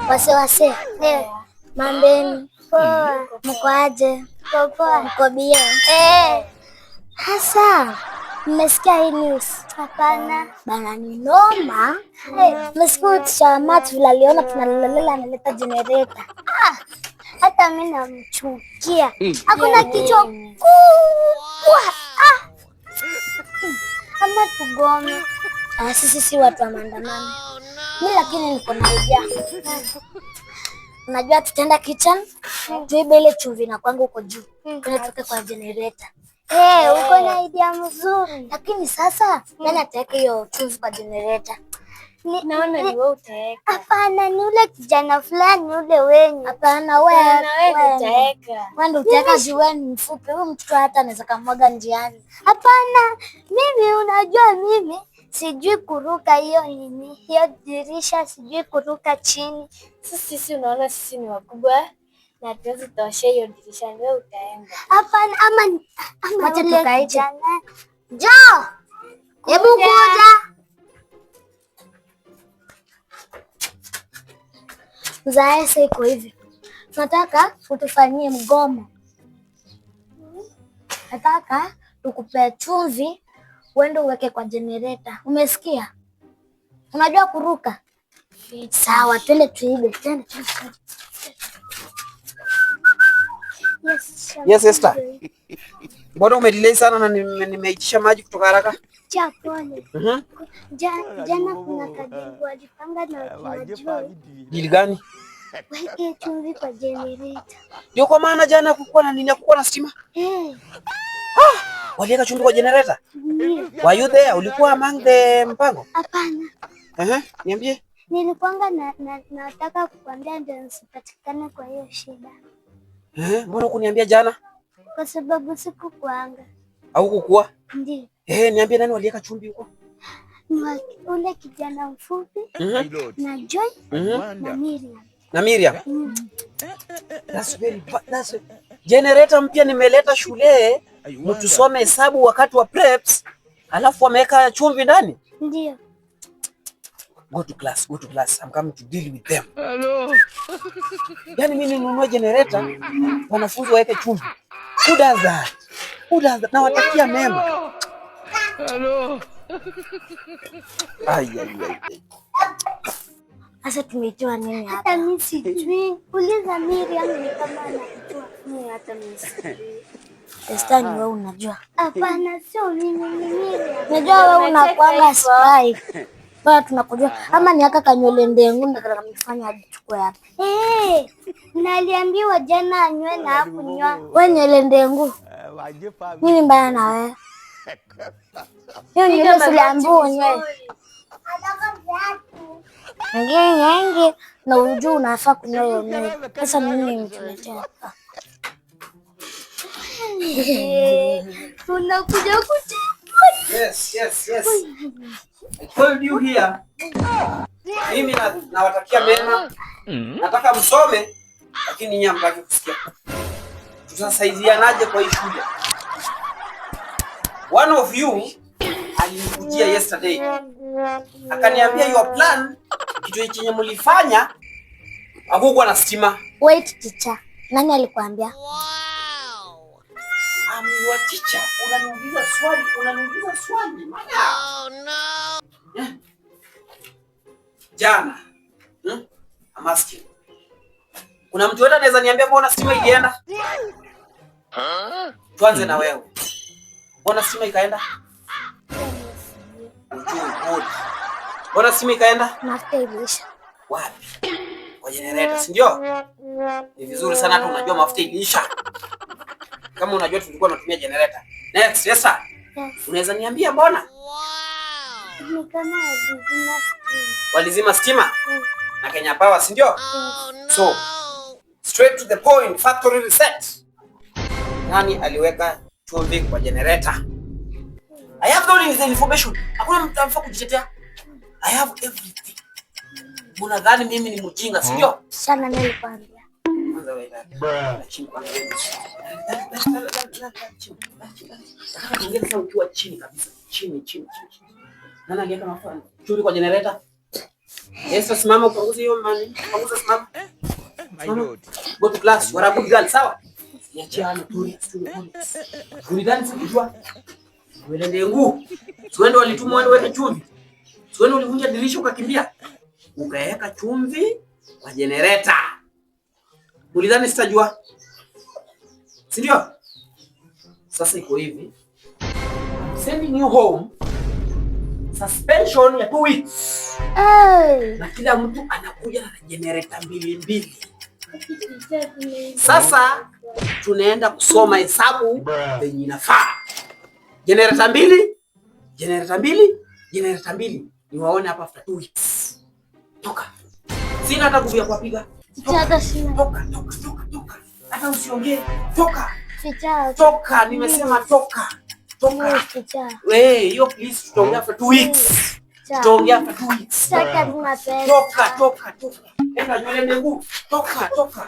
Wase. Mambeni. Poa. Mko aje? Poa. Mko bie? Hasa mmesikia hii news? Hapana. Bana ni noma. Mmesikia tisha Matu vile aliona tunalalela analeta generator. Hata mimi namchukia. Hakuna kichwa kubwa. Ama tugome. Sisi si watu wa maandamano. Mimi lakini niko na idea. Unajua tutaenda kitchen, tuibe ile chumvi na kwangu huko juu. Tuweke kwa generator. Uko na idea mzuri. Lakini sasa nani ataweka hiyo chumvi kwa generator? Naona ni wewe utaweka. Hapana, ni ule kijana fulani ule wenyu. Hapana, wewe utaweka. Wewe ndio utaweka juu, wewe ni mfupi. Huyu mtoto hata anaweza kumwaga njiani. Hapana, mimi unajua mimi sijui kuruka hiyo nini. Hiyo dirisha sijui kuruka chini. Sisi unaona sisi ni wakubwa na tuwezi tosha hiyo dirisha, wewe utaenda. Hapana, ama acha tukaite. Njoo. Hebu kuja. Mzae iko hivi. Tunataka utufanyie mgomo. Nataka tukupe chumvi uende uweke kwa generator. Umesikia? Unajua kuruka? Sawa, twende tuibe. Twende. Yes, Esther. Mbona umedelay sana na nimeitisha maji kutoka haraka? Cha pole. Jana kuna kadiri walipanga na unajua. Dili gani? Weke chumvi kwa generator. Ndio kwa maana jana kukuwa na nini, kukuwa na stima? Waliweka chumvi kwa generator? Were you there? Ulikuwa among the mpango? Hapana. Niambie. Nilikuanga nataka kukwambia ndio nisipatikane kwa hiyo shida. Mbona hukuniambia jana? Kwa sababu sikukuanga. Au kukua? Ndio. Niambie nani waliweka chumvi huko? Ule kijana mfupi na Joy na Miriam. Na Miriam? That's very bad. Generator mpya nimeleta shule, mtusome hesabu wakati wa preps, alafu wameweka chumvi ndani? Ndio. Go to class. I'm coming to deal with them. Hello. Yaani mimi ninunue generator, wanafunzi waweke chumvi. Who does that? Na watakia mema. Hello. Ai. Sasa tumeitoa nini hapa? Hata mimi sijui. Uliza Miriam ni kama anajua. Mimi hata mimi sijui. Esther, ni wewe unajua? Hapana, sio mimi, ni Miriam. Unajua wewe unakuanga spy. Bora tunakujua. Ama ni aka kanywele ndengu ndio kanamfanya ajichukue hapa. Naliambiwa jana anywe na hakunywa. Wewe nywele ndengu. Nini mbaya na wewe? Hiyo nywele uliambiwa unywe. Ngenge na ujue unafaa kunywa hiyo nywele. Sasa mimi nimekuletea hapa. Unakuja kuja. Yes. I told you here. Mimi nawatakia mema. Nataka msome, lakini nyinyi hamtaki kusikia. Tutasaidianaje kwa hii shule? One of you alinikujia yesterday. Akaniambia your plan, kitu chenye mlifanya hakukuwa na stima. Wait teacher. Nani alikwambia? I'm your teacher. Unaniuliza swali. Oh no. Jana. I'm asking. Kuna mtu yote anaweza niambia mbona stima ilienda? Tuanze na wewe. Mbona stima ikaenda? Mbona stima ikaenda? Mafuta iliisha. Wapi? Kwa generator, si ndio? Ni vizuri sana hata unajua mafuta iliisha. Kama unajua tulikuwa tunatumia generator. Next, yes sir. Yes. Unaweza niambia mbona? Ni kama walizima stima na Kenya Power, si ndio? So, straight to the point, factory reset. Nani aliweka chumvi kwa generator? I have all the information. Hakuna mtu anafaa kujitetea. I have everything. Unadhani mimi ni mjinga, si ndio? Sana nilikwambia. Ongeza ukiwa chini kabisa. Chini. Nani aliweka mafuta chumvi kwa generator? Yes, simama upanguze hiyo mani. Panguza simama. My God. Go to class. You are a good girl, sawa? Niachiana tuli. Ulidhani sikujua? Wewe ndiye nguu. Siwende walitumwa wende weke chumvi. Siwende ulivunja dirisha ukakimbia. Ukaweka chumvi kwa generator. Ulidhani sitajua? Si ndio? Sasa iko hivi. Sending you home. Suspension ya 2 weeks. Na kila mtu anakuja na generator mbili. Sasa tunaenda kusoma hesabu yenye inafaa. Generator mbili. Ni waone hapa after 2 weeks. Toka. Sina hata nguvu ya kupiga. Toka. Hata usiongee. Toka, nimesema toka. Wewe, hiyo please tutaongea for 2 weeks. Toka. Enda nywele ndengu. Toka.